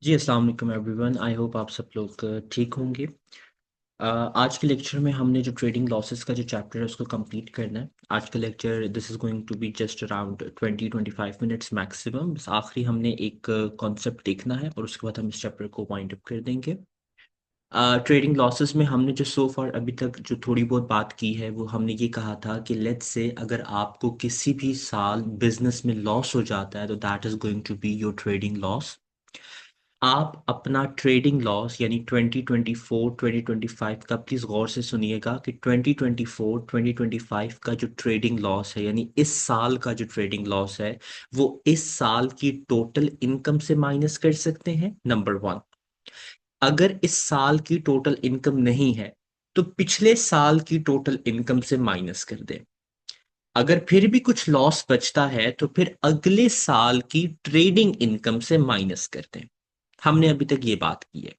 जी, अस्सलाम वालेकुम everyone. I hope आप सब लोग ठीक होंगे। आज के लेक्चर में हमने जो ट्रेडिंग लॉसेस का जो चैप्टर है उसको कंप्लीट करना है। आज का lecture this is going to be just around 20-25 minutes maximum. बस आखिरी हमने एक कॉन्सेप्ट देखना है और उसके बाद हम इस चैप्टर को वाइंड अप कर देंगे। ट्रेडिंग लॉसेस में हमने जो सो फार अभी तक जो थोड़ी बहुत बात की है वो हमने ये कहा था कि लेट्स से अगर आपको किसी भी साल बिजनेस में लॉस हो जाता है तो that is going to be your trading loss. आप अपना ट्रेडिंग लॉस यानी 2024 2025 का प्लीज गौर से सुनिएगा कि 2024 2025 का जो ट्रेडिंग लॉस है यानी इस साल का जो ट्रेडिंग लॉस है वो इस साल की टोटल इनकम से माइनस कर सकते हैं। नंबर वन, अगर इस साल की टोटल इनकम नहीं है तो पिछले साल की टोटल इनकम से माइनस कर दें। अगर फिर भी कुछ लॉस बचता है तो फिर अगले साल की ट्रेडिंग इनकम से माइनस कर दें। हमने अभी तक ये बात की है।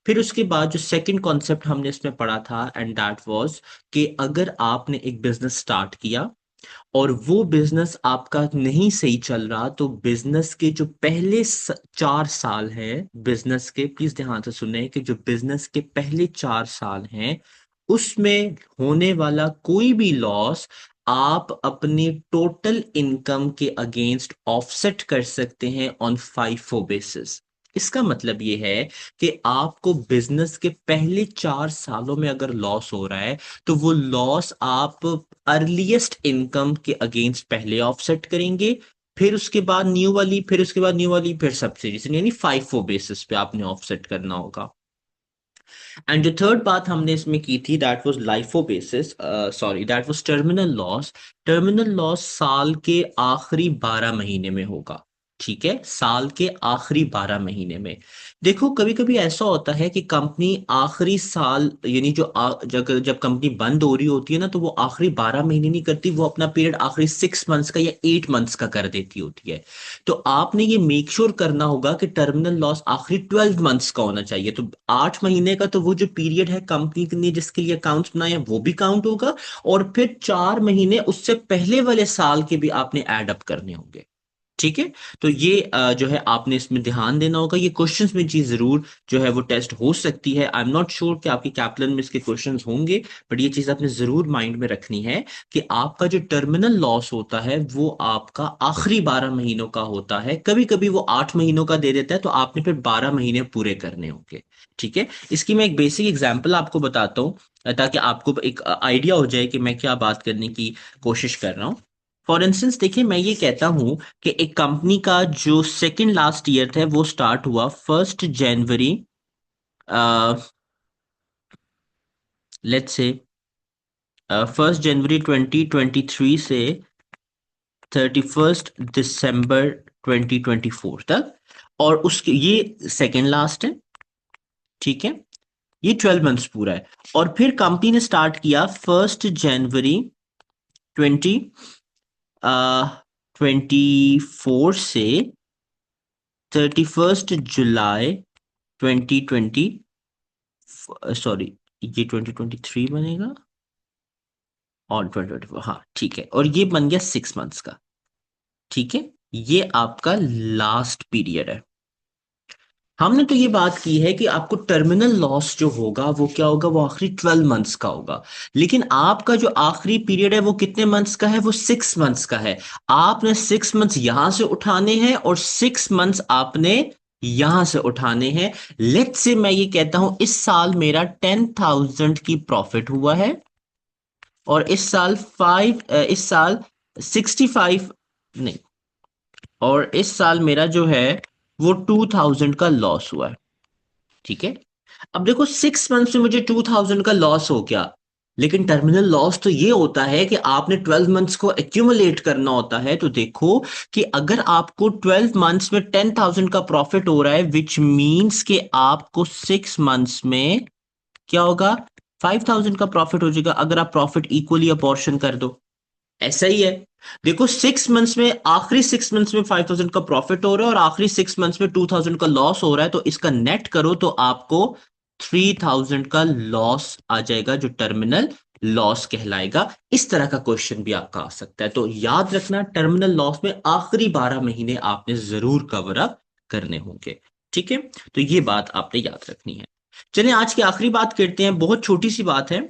फिर उसके बाद जो सेकंड कॉन्सेप्ट हमने इसमें पढ़ा था एंड दैट वाज कि अगर आपने एक बिजनेस स्टार्ट किया और वो बिजनेस आपका नहीं सही चल रहा तो बिजनेस के जो पहले 4 साल हैं बिजनेस के, प्लीज ध्यान से सुने कि जो बिजनेस के पहले 4 साल हैं उसमें होने वाला कोई भी लॉस आप अपनी टोटल इनकम के अगेंस्ट ऑफसेट कर सकते हैं ऑन फाइफो बेसिस। इसका मतलब ये है कि आपको बिजनेस के पहले 4 सालों में अगर लॉस हो रहा है तो वो लॉस आप अर्लीस्ट इनकम के अगेंस्ट पहले ऑफसेट करेंगे, फिर उसके बाद न्यू वाली, फिर उसके बाद न्यू वाली, फिर सब्सिडीज, यानी फाइफो बेसिस पे आपने ऑफसेट करना होगा। एंड जो थर्ड बात हमने इसमें की थी that was LIFO basis, sorry that was terminal loss. Terminal loss साल के आखिरी 12 महीने में होगा। ठीक है, साल के आखिरी 12 महीने में। देखो कभी कभी ऐसा होता है कि कंपनी आखिरी साल यानी जब जब कंपनी बंद हो रही होती है ना तो वो आखिरी 12 महीने नहीं करती, वो अपना पीरियड आखिरी 6 मंथ्स का या 8 मंथ्स का कर देती होती है। तो आपने ये मेक श्योर करना होगा कि टर्मिनल लॉस आखिरी 12 मंथ्स का होना चाहिए। तो 8 महीने का तो वो जो पीरियड है कंपनी ने जिसके लिए अकाउंट्स बनाए हैं वो भी काउंट होगा, और फिर 4 महीने उससे पहले वाले साल के भी आपने एड अप करने होंगे। ठीक है, तो ये जो है आपने इसमें ध्यान देना होगा। ये क्वेश्चंस में चीज जरूर जो है वो टेस्ट हो सकती है। आई एम नॉट श्योर कि आपके कैप्लन में इसके क्वेश्चंस होंगे, बट ये चीज आपने जरूर माइंड में रखनी है कि आपका जो टर्मिनल लॉस होता है वो आपका आखिरी 12 महीनों का होता है। कभी कभी वो 8 महीनों का दे देता है तो आपने फिर 12 महीने पूरे करने होंगे। ठीक है, इसकी मैं एक बेसिक एग्जाम्पल आपको बताता हूँ ताकि आपको एक आइडिया हो जाए कि मैं क्या बात करने की कोशिश कर रहा हूँ। फॉर इंस्टेंस देखिए, मैं ये कहता हूं कि एक कंपनी का जो सेकंड लास्ट ईयर था वो स्टार्ट हुआ 1 जनवरी, लेट्स से 1 जनवरी 2023 से 31 दिसंबर 2024 तक, और उसके ये सेकंड लास्ट है। ठीक है, ये 12 मंथ्स पूरा है। और फिर कंपनी ने स्टार्ट किया 1 जनवरी 2024 से 31 जुलाई 2020, सॉरी ये 2023 बनेगा और 2024, हाँ ठीक है, और ये बन गया 6 मंथ्स का। ठीक है, ये आपका लास्ट पीरियड है। हमने तो ये बात की है कि आपको टर्मिनल लॉस जो होगा वो क्या होगा, वो आखिरी 12 मंथ्स का होगा। लेकिन आपका जो आखिरी पीरियड है वो कितने मंथ्स का है, वो 6 मंथ्स का है। आपने 6 मंथ्स यहां से उठाने हैं और 6 मंथ्स आपने यहां से उठाने हैं। लेट से मैं ये कहता हूं इस साल मेरा 10,000 की प्रॉफिट हुआ है और इस साल 65, नहीं, और इस साल मेरा जो है वो 2,000 का लॉस हुआ है। ठीक है, अब देखो 6 मंथ्स में मुझे 2,000 का लॉस हो गया, लेकिन टर्मिनल लॉस तो ये होता है कि आपने 12 मंथ्स को एक्यूमुलेट करना होता है। तो देखो कि अगर आपको 12 मंथ्स में 10,000 का प्रॉफिट हो रहा है विच मीन्स कि आपको 6 मंथ्स में क्या होगा, 5,000 का प्रॉफिट हो जाएगा अगर आप प्रॉफिट इक्वली अपॉर्शन कर दो। ऐसा ही है। देखो 6 मंथ्स में, आखिरी 6 मंथ्स में 5,000 का प्रॉफिट हो रहा है और आखिरी 6 मंथ्स में 2,000 का लॉस हो रहा है, तो इसका नेट करो तो आपको 3,000 का लॉस आ जाएगा जो टर्मिनल लॉस कहलाएगा। इस तरह का क्वेश्चन भी आपका आ सकता है। तो याद रखना टर्मिनल लॉस में आखिरी 12 महीने आपने जरूर कवर अप करने होंगे। ठीक है, तो ये बात आपने याद रखनी है। चलिए आज की आखिरी बात करते हैं, बहुत छोटी सी बात है।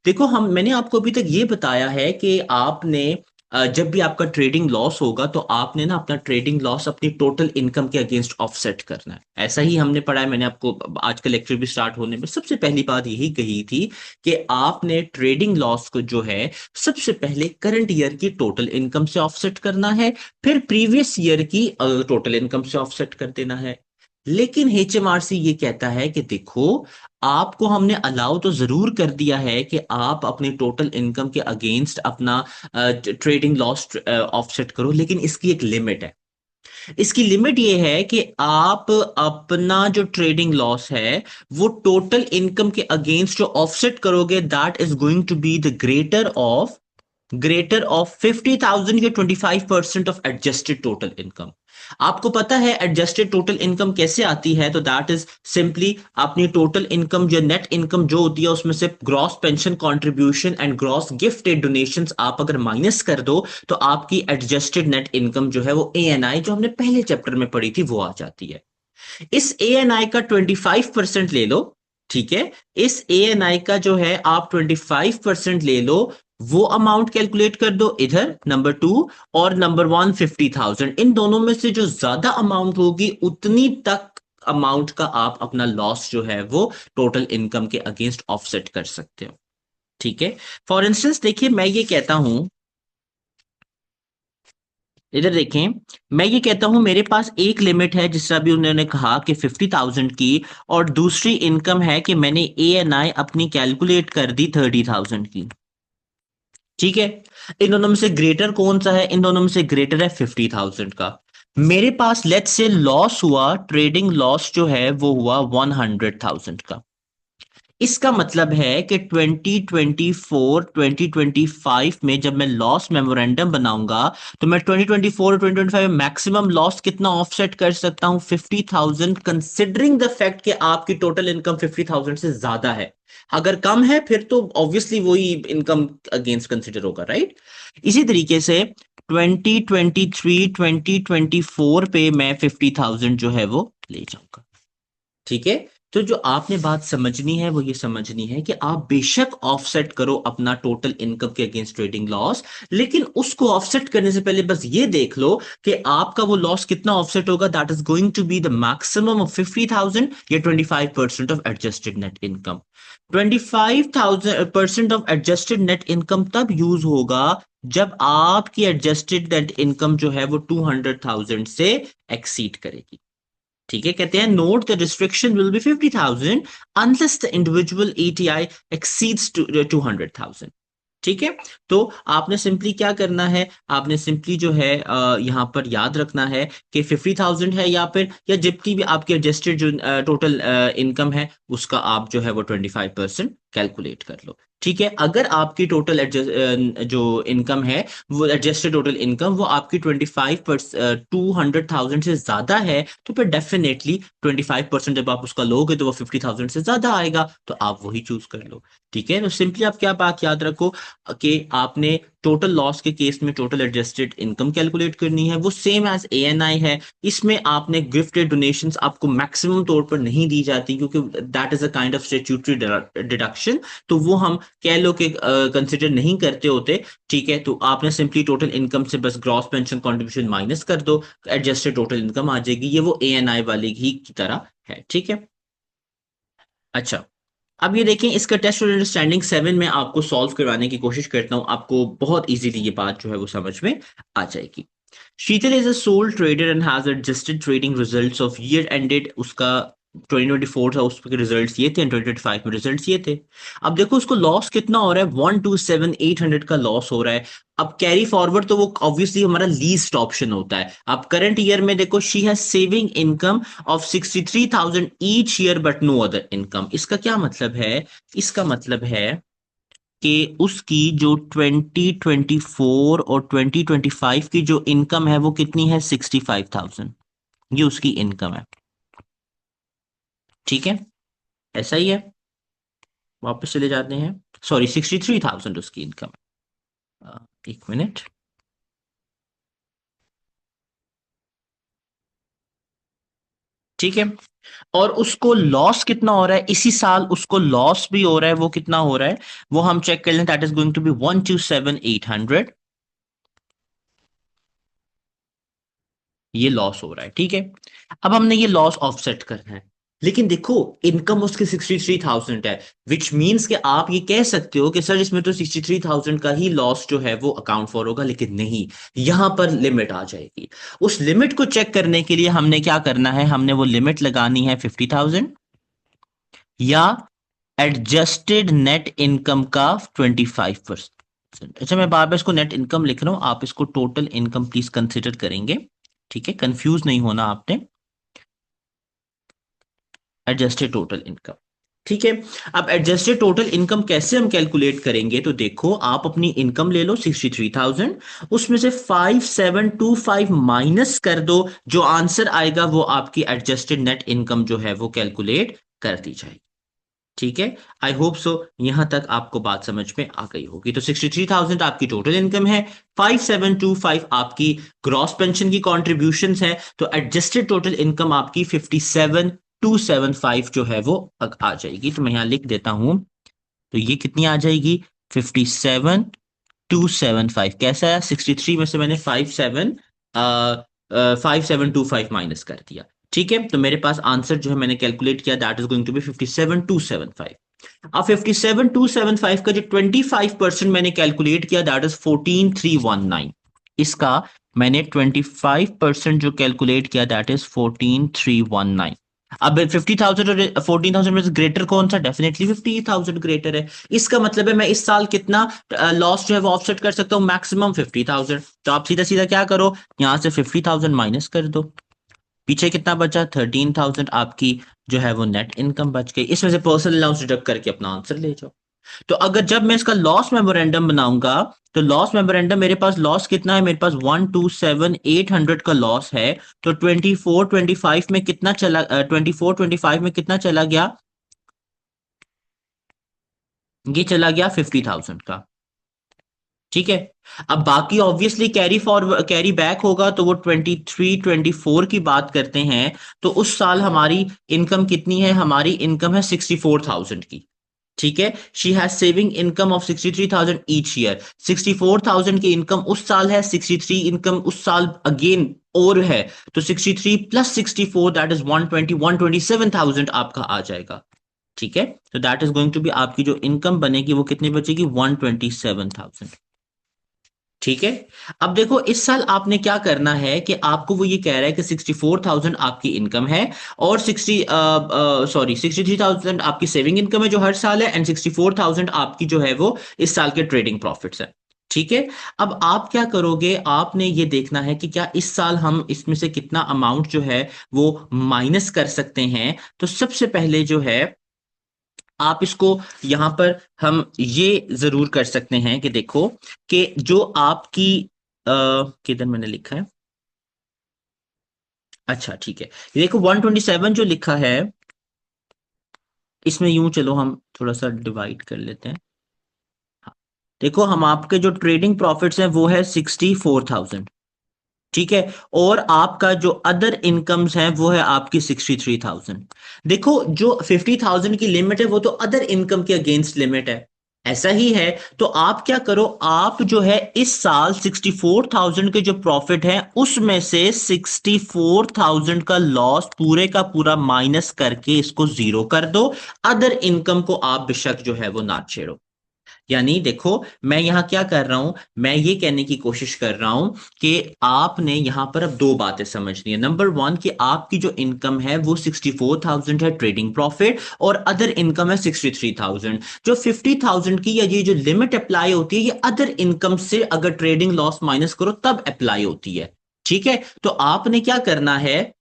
देखो मैंने आपको अभी तक ये बताया है कि आपने जब भी आपका ट्रेडिंग लॉस होगा तो आपने ना अपना ट्रेडिंग लॉस अपनी टोटल इनकम के अगेंस्ट ऑफसेट करना है। ऐसा ही हमने पढ़ा है, मैंने आपको आज का लेक्चर भी स्टार्ट होने में सबसे पहली बात यही कही थी कि आपने ट्रेडिंग लॉस को जो है सबसे पहले करंट ईयर की टोटल इनकम से ऑफसेट करना है, फिर प्रीवियस ईयर की टोटल इनकम से ऑफसेट कर देना है। लेकिन एचएमआरसी ये कहता है कि देखो, आपको हमने अलाउ तो जरूर कर दिया है कि आप अपनी टोटल इनकम के अगेंस्ट अपना ट्रेडिंग लॉस ऑफसेट करो, लेकिन इसकी एक लिमिट है। इसकी लिमिट ये है कि आप अपना जो ट्रेडिंग लॉस है वो टोटल इनकम के अगेंस्ट जो ऑफसेट करोगे, that is going to be the greater of 50,000 या 25% ऑफ एडजस्टेड टोटल इनकम। आपको पता है एडजस्टेड टोटल इनकम कैसे आती है? तो दैट इज सिंपली अपनी टोटल इनकम जो नेट इनकम जो होती है उसमें से gross pension contribution and gross gifted donations आप अगर माइनस कर दो तो आपकी एडजस्टेड नेट इनकम जो है वो एएनआई जो हमने पहले चैप्टर में पढ़ी थी वो आ जाती है। इस एएनआई का 25% ले लो, ठीक है, इस एएनआई का जो है आप 25% ले लो, वो अमाउंट कैलकुलेट कर दो इधर नंबर 2, और नंबर 1 50,000, इन दोनों में से जो ज्यादा अमाउंट होगी उतनी तक अमाउंट का आप अपना लॉस जो है वो टोटल इनकम के अगेंस्ट ऑफसेट कर सकते हो। ठीक है, फॉर इंस्टेंस देखिए मैं ये कहता हूं, इधर देखें, मैं ये कहता हूं मेरे पास एक लिमिट है जिससे अभी उन्होंने कहा कि 50,000 की, और दूसरी इनकम है कि मैंने ए एन आई अपनी कैलकुलेट कर दी 30,000 की। ठीक है, इन दोनों में से ग्रेटर कौन सा है? इन दोनों में से ग्रेटर है 50,000 का। मेरे पास लेट्स से लॉस हुआ, ट्रेडिंग लॉस जो है वो हुआ 100,000 का। इसका मतलब है कि 2024 2025 में जब मैं लॉस मेमोरेंडम बनाऊंगा तो मैं 2024 और 2025 में मैक्सिमम लॉस कितना ऑफसेट कर सकता हूं? 50,000, कंसिडरिंग द फैक्ट कि आपकी टोटल इनकम 50,000 से ज्यादा है। अगर कम है फिर तो ऑब्वियसली वही इनकम अगेंस्ट कंसिडर होगा, राइट? इसी तरीके से 2023 2024 पे मैं 50,000 जो है वो ले जाऊंगा। ठीक है, तो जो आपने बात समझनी है वो ये समझनी है कि आप बेशक ऑफसेट करो अपना टोटल इनकम के अगेंस्ट ट्रेडिंग लॉस, लेकिन उसको ऑफसेट करने से पहले बस ये देख लो कि आपका वो लॉस कितना ऑफसेट होगा, that is going to be the maximum of 50,000 या 25% of adjusted net income. 25,000% of adjusted net income तब यूज होगा जब आपकी एडजस्टेड नेट इनकम जो है वो 200,000 से एक्सीड करेगी। ठीक है, कहते हैं note the restriction will be 50,000 unless the individual ATI exceeds 200,000। ठीक है, तो आपने सिंपली क्या करना है, आपने सिंपली जो है यहां पर याद रखना है कि 50,000 है, या फिर या जितनी भी आपकी एडजस्टेड जो टोटल इनकम है उसका आप जो है वो 25% कैलकुलेट कर लो। ठीक है, अगर आपकी टोटल जो इनकम है वो एडजस्टेड टोटल इनकम वो आपकी 25% 200,000 से ज्यादा है तो फिर डेफिनेटली 25% जब आप उसका लोगे तो वो 50,000 से ज्यादा आएगा, तो आप वही चूज कर लो। ठीक है, तो सिंपली आप क्या बात याद रखो कि आपने टोटल लॉस के केस में टोटल एडजस्टेड इनकम कैलकुलेट करनी है, वो सेम एज एएनआई है। इसमें आपने गिफ्टेड डोनेशंस आपको मैक्सिमम तौर पर नहीं दी जाती क्योंकि that is a kind of statutory deduction, तो वो हम कह लो कि कंसिडर नहीं करते होते। ठीक है, तो आपने सिंपली टोटल इनकम से बस ग्रॉस पेंशन कॉन्ट्रीब्यूशन माइनस कर दो, एडजस्टेड टोटल इनकम आ जाएगी, ये वो एएनआई वाली ही की तरह है। ठीक है, अच्छा, अब ये देखें इसका टेस्ट और अंडरस्टैंडिंग 7 में आपको सॉल्व करवाने की कोशिश करता हूं, आपको बहुत इजीली ये बात जो है वो समझ में आ जाएगी। Sheetal is a sole trader and has adjusted trading results of year ended, उसका 2024 था, उसके रिजल्ट्स ये थे, 2025 में रिजल्ट्स ये थे। अब देखो उसको लॉस कितना हो रहा है, 127,800 का लॉस हो रहा है। अब कैरी फॉरवर्ड तो वो ऑब्वियसली हमारा लीस्ट ऑप्शन होता है। अब करंट ईयर में देखो she has saving income of 63,000 each year but no other income. इसका क्या मतलब है? इसका मतलब है कि उसकी जो 2024 और 2025 की जो इनकम है वो कितनी है? 65,000, ये उसकी इनकम है। ठीक है, ऐसा ही है, वापस चले जाते हैं, सॉरी 63,000 उसकी इनकम है। एक मिनट, ठीक है। और उसको लॉस कितना हो रहा है इसी साल, उसको लॉस भी हो रहा है, वो कितना हो रहा है वो हम चेक कर लें। That is going to be 127,800, ये लॉस हो रहा है। ठीक है, अब हमने ये लॉस ऑफसेट करना है, लेकिन देखो इनकम उसके 63,000 है, विच मीन्स कि आप ये कह सकते हो कि सर इसमें तो 63,000 का ही लॉस जो है वो अकाउंट फॉर होगा, लेकिन नहीं, यहां पर लिमिट आ जाएगी। उस लिमिट को चेक करने के लिए हमने क्या करना है, हमने वो लिमिट लगानी है 50,000 या एडजस्टेड नेट इनकम का 25%। अच्छा, मैं बार बार इसको नेट इनकम लिख रहा हूं, आप इसको टोटल इनकम प्लीज कंसिडर करेंगे। ठीक है, कंफ्यूज नहीं होना आपने, एडजस्टेड टोटल इनकम। ठीक है, अब एडजस्टेड टोटल इनकम कैसे हम कैलकुलेट करेंगे, तो देखो आप अपनी इनकम ले लो 63,000, उसमें से 5725 माइनस कर दो, जो आंसर आएगा वो आपकी एडजस्टेड नेट इनकम जो है वो कैलकुलेट कर दी जाएगी। ठीक है, आई होप सो यहां तक आपको बात समझ में आ गई होगी। तो 63,000 आपकी टोटल इनकम है, 5725 आपकी ग्रॉस पेंशन की कॉन्ट्रीब्यूशन है, तो एडजस्टेड टोटल इनकम आपकी 57,275 जो है वो आ जाएगी। तो मैं यहां लिख देता हूं, तो ये कितनी आ जाएगी, 57,275। कैसा है, 63 में से मैंने 5725 माइनस कर दिया। ठीक है, तो मेरे पास आंसर जो है मैंने कैलकुलेट किया, that is going to be 57,275। अब 57,275 का जो 25% मैंने कैलकुलेट किया, दैट इज 14,319। इसका मैंने 25% जो कैलकुलेट किया, दैट इज 14,319। अब 50,000 और 14,000 में से ग्रेटर कौन सा, डेफिनेटली 50,000 ग्रेटर है। इसका मतलब है मैं इस साल कितना लॉस जो है वो ऑफसेट कर सकता हूं, मैक्सिमम 50,000। तो आप सीधा सीधा क्या करो, यहां से 50,000 माइनस कर दो, पीछे कितना बचा, 13,000 आपकी जो है वो नेट इनकम बच गई। इसमें से पर्सनल अलाउंस डिडक्ट करके अपना आंसर ले जाओ। तो अगर जब मैं इसका लॉस मेमोरेंडम बनाऊंगा, तो लॉस मेमोरेंडम मेरे पास लॉस कितना है, मेरे पास 127,800 का लॉस है। तो 2425 में कितना चला, 2425 में कितना चला गया, ये चला गया 50,000 का। ठीक है, अब बाकी obviously carry forward carry back होगा, तो वो 23-24 की बात करते हैं। तो उस साल हमारी इनकम कितनी है, हमारी इनकम है 64,000 की। ठीक है, she has saving income of 63,000 each year. 64,000 की इनकम उस साल है, 63 इनकम उस साल अगेन और है, तो 63 प्लस 64 दैट इज 127,000 आपका आ जाएगा। ठीक है, तो that is going to be आपकी जो इनकम बनेगी वो कितनी बचेगी, 127,000। ठीक है, अब देखो इस साल आपने क्या करना है कि आपको वो ये कह रहा है कि 64,000 आपकी इनकम है, और 63,000 आपकी सेविंग इनकम है जो हर साल है, एंड 64,000 आपकी जो है वो इस साल के ट्रेडिंग प्रॉफिट्स है। ठीक है, अब आप क्या करोगे, आपने ये देखना है कि क्या इस साल हम इसमें से कितना अमाउंट जो है वो माइनस कर सकते हैं। तो सबसे पहले जो है आप इसको यहां पर हम ये जरूर कर सकते हैं कि देखो कि जो आपकी किधर मैंने लिखा है, अच्छा ठीक है, ये देखो 127 जो लिखा है, इसमें यूं चलो हम थोड़ा सा डिवाइड कर लेते हैं। हाँ, देखो हम आपके जो ट्रेडिंग प्रॉफिट्स हैं वो है 64,000। ठीक है, और आपका जो अदर इनकम्स हैं वो है आपकी 63,000। देखो जो 50,000 की लिमिट है वो तो अदर इनकम के अगेंस्ट लिमिट है, ऐसा ही है। तो आप क्या करो, आप जो है इस साल 64,000 के जो प्रॉफिट है उसमें से 64,000 का लॉस पूरे का पूरा माइनस करके इसको जीरो कर दो। अदर इनकम को आप बेशक जो है वो ना छेड़ो। यानी देखो मैं यहां क्या कर रहा हूं, मैं ये कहने की कोशिश कर रहा हूं कि आपने यहां पर अब दो बातें समझनी है। नंबर वन, कि आपकी जो इनकम है वो 64,000 है ट्रेडिंग प्रॉफिट, और अदर इनकम है 63,000। जो 50,000 की या ये जो लिमिट अप्लाई होती है, ये अदर इनकम से अगर ट्रेडिंग लॉस माइनस करो तब अप्लाई होती है। ठीक है, तो आपने क्या करना है,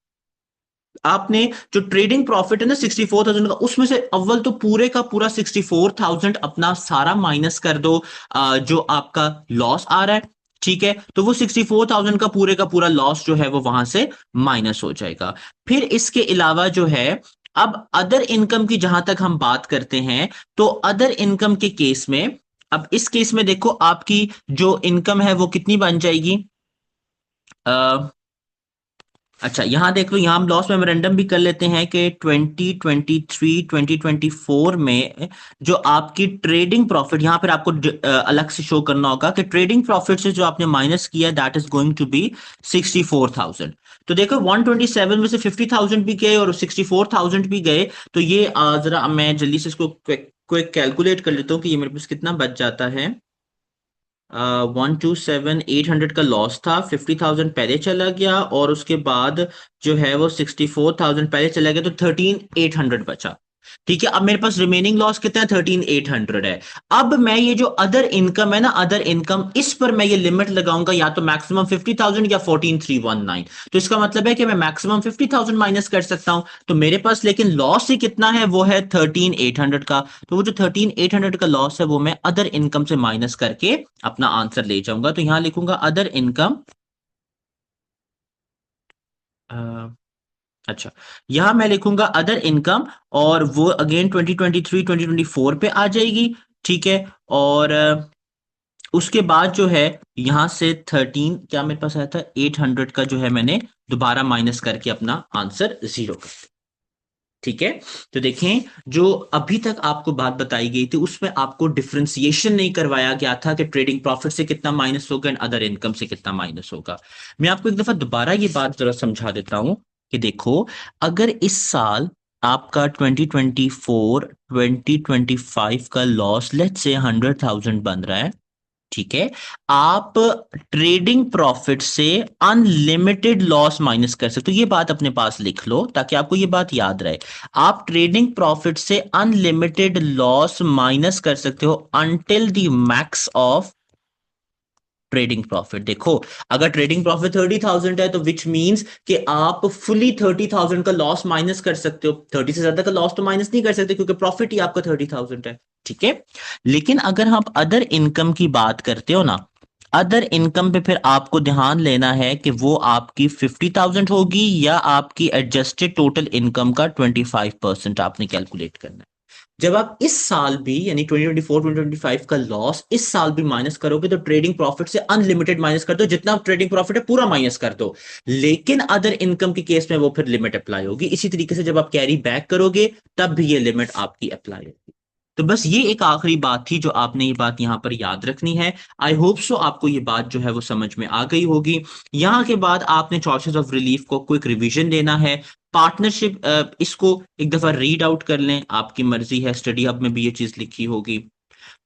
आपने जो ट्रेडिंग प्रॉफिट है ना 64,000 का, उसमें से अव्वल तो पूरे का पूरा 64,000 अपना सारा माइनस कर दो, जो आपका लॉस आ रहा है। ठीक है, तो वो 64,000 का पूरा लॉस जो है वो वहां से माइनस हो जाएगा। फिर इसके अलावा जो है, अब अदर इनकम की जहां तक हम बात करते हैं, तो अदर इनकम के केस में, अब इस केस में देखो आपकी जो इनकम है वो कितनी बन जाएगी, अच्छा यहाँ देख लो, यहाँ हम लॉस मेमोरेंडम भी कर लेते हैं कि 2023 2024 में जो आपकी ट्रेडिंग प्रॉफिट, यहाँ पर आपको अलग से शो करना होगा कि ट्रेडिंग प्रॉफिट से जो आपने माइनस किया that is going to be 64,000। तो देखो 127 में से 50,000 भी गए और 64,000 भी गए, तो ये जरा मैं जल्दी से इसको क्विक कैलकुलेट कर लेता हूँ कि ये मेरे पास कितना बच जाता है। 127,800 का लॉस था, 50,000 पहले चला गया और उसके बाद जो है वो 64,000 पहले चला गया, तो 13,800 बचा। ठीक है, अब मेरे पास रिमेनिंग लॉस कितना है, 13,800 है। अब मैं ये जो अदर इनकम है ना, अदर इनकम, इस पर मैं ये लिमिट लगाऊंगा या तो मैक्सिमम 50,000 या 14,319। तो इसका मतलब है कि मैं मैक्सिमम 50,000 माइनस कर सकता हूं। तो मेरे पास लेकिन लॉस ही कितना है, वो है 13,800 का। तो वो जो 13,800 का लॉस है वो मैं अदर इनकम से माइनस करके अपना आंसर ले जाऊंगा। तो यहां लिखूंगा अदर इनकम। अच्छा, यहां मैं लिखूंगा अदर इनकम, और वो अगेन 2023 2024 पे आ जाएगी। ठीक है, और उसके बाद जो है यहां से क्या मेरे पास आया था, 800 का जो है मैंने दोबारा माइनस करके अपना आंसर जीरो कर दिया। ठीक है, तो देखें, जो अभी तक आपको बात बताई गई थी उसमें आपको डिफरेंशिएशन नहीं करवाया गया था कि ट्रेडिंग प्रॉफिट से कितना माइनस होगा एंड अदर इनकम से कितना माइनस होगा। मैं आपको एक दफा दोबारा ये बात जरा समझा देता हूं कि देखो, अगर इस साल आपका 2024 2025 का लॉस लेट्स से 100,000 बन रहा है, ठीक है, आप ट्रेडिंग प्रॉफिट से अनलिमिटेड लॉस माइनस कर सकते हो। ये बात अपने पास लिख लो ताकि आपको ये बात याद रहे। आप ट्रेडिंग प्रॉफिट से अनलिमिटेड लॉस माइनस कर सकते हो until the max of trading profit. देखो, अगर ट्रेडिंग प्रॉफिट 30,000 है तो विच मींस कि आप फुली 30,000 का लॉस माइनस कर सकते हो। 30 से ज्यादा का लॉस तो माइनस नहीं कर सकते क्योंकि प्रॉफिट ही आपका 30,000 है। ठीक है, लेकिन अगर आप अदर इनकम की बात करते हो ना, अदर इनकम पे फिर आपको ध्यान लेना है कि वो आपकी 50,000 होगी या आपकी एडजस्टेड टोटल इनकम का 25% आपने कैलकुलेट करना है। जब आप इस साल भी यानी 2024 2025 का लॉस इस साल भी माइनस करोगे तो ट्रेडिंग प्रॉफिट से अनलिमिटेड माइनस कर दो, जितना ट्रेडिंग प्रॉफिट है पूरा माइनस कर दो। लेकिन अदर इनकम के केस में वो फिर लिमिट अप्लाई होगी। इसी तरीके से जब आप कैरी बैक करोगे तब भी ये लिमिट आपकी अप्लाई होगी। तो बस ये एक आखिरी बात थी जो आपने ये बात यहां पर याद रखनी है। आई होप सो आपको ये बात जो है वो समझ में आ गई होगी। यहां के बाद आपने चॉइसेस ऑफ रिलीफ को क्विक रिवीजन देना है। पार्टनरशिप, इसको एक दफा रीड आउट कर लें, आपकी मर्जी है, स्टडी हब में भी ये चीज लिखी होगी।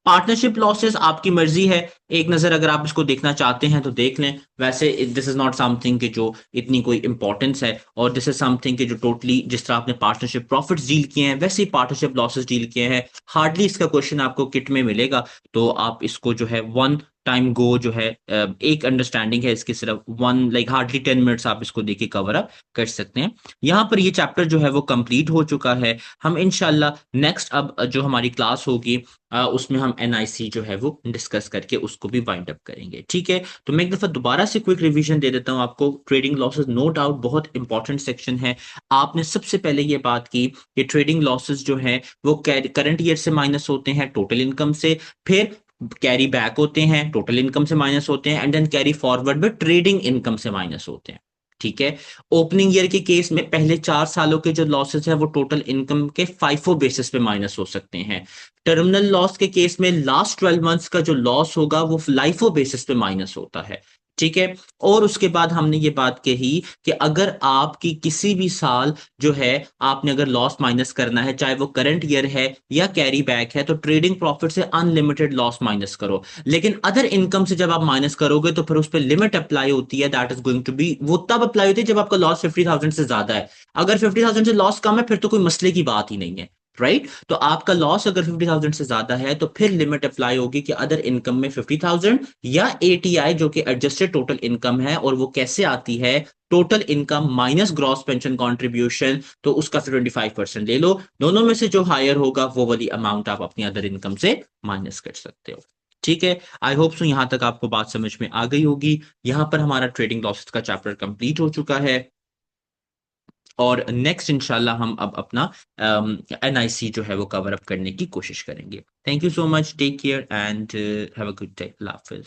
पार्टनरशिप लॉसेस आपकी मर्जी है, एक नजर अगर आप इसको देखना चाहते हैं तो देख लें। वैसे दिस इज नॉट समथिंग कि जो इतनी कोई इंपॉर्टेंस है, और दिस इज समथिंग कि जो टोटली जिस तरह आपने पार्टनरशिप प्रॉफिट्स डील किए हैं वैसे ही पार्टनरशिप लॉसेस डील किए हैं। हार्डली इसका क्वेश्चन आपको किट में मिलेगा। तो आप इसको जो है वन टाइम गो जो है, एक अंडरस्टैंडिंग है इसकी, सिर्फ वन लाइक हार्डली 10 मिनट्स आप इसको देखिए कवर अप कर सकते हैं। यहाँ पर ये चैप्टर जो है वो कंप्लीट हो चुका है। हम इंशाल्लाह नेक्स्ट अब जो हमारी क्लास होगी उसमें हम एनआईसी जो है वो डिस्कस करके उसको भी वाइंड अप करेंगे। ठीक है, तो मैं एक दफा दोबारा से क्विक रिवीजन दे देता हूं आपको। ट्रेडिंग लॉसेस नो डाउट बहुत इंपॉर्टेंट सेक्शन है। आपने सबसे पहले ये बात की कि ट्रेडिंग लॉसेस जो है वो करंट ईयर से माइनस होते हैं टोटल इनकम से, फिर कैरी बैक होते हैं टोटल इनकम से माइनस होते हैं, एंड देन कैरी फॉरवर्ड में ट्रेडिंग इनकम से माइनस होते हैं। ठीक है, ओपनिंग ईयर के केस में पहले 4 सालों के जो लॉसेस है वो टोटल इनकम के फाइफो बेसिस पे माइनस हो सकते हैं। टर्मिनल लॉस के केस में लास्ट 12 मंथ्स का जो लॉस होगा वो लाइफो बेसिस पे माइनस होता है। ठीक है, और उसके बाद हमने ये बात कही कि अगर आपकी किसी भी साल जो है आपने अगर लॉस माइनस करना है, चाहे वो करंट ईयर है या कैरी बैक है, तो ट्रेडिंग प्रॉफिट से अनलिमिटेड लॉस माइनस करो। लेकिन अदर इनकम से जब आप माइनस करोगे तो फिर उस पर लिमिट अप्लाई होती है, that is going to be, वो तब अप्लाई होती है जब आपका लॉस 50,000 से ज्यादा है। अगर 50,000 से लॉस कम है फिर तो कोई मसले की बात ही नहीं है। राइट, तो आपका लॉस अगर 50,000 से ज्यादा है तो फिर लिमिट अप्लाई होगी कि अदर इनकम में 50,000 या एटीआई जो कि एडजस्टेड टोटल इनकम है, और वो कैसे आती है, total income minus gross pension contribution, तो उसका फिर 25% ले लो। दोनों में से जो हायर होगा वो वाली अमाउंट आप अपनी अदर इनकम से माइनस कर सकते हो। ठीक है, आई होप सो यहां तक आपको बात समझ में आ गई होगी। यहां पर हमारा ट्रेडिंग लॉसेस का चैप्टर कंप्लीट हो चुका है, और नेक्स्ट इंशाल्लाह हम अब अपना एनआईसी जो है वो कवर अप करने की कोशिश करेंगे। Thank you so much, take care and have a good day, अल्लाह हाफिज।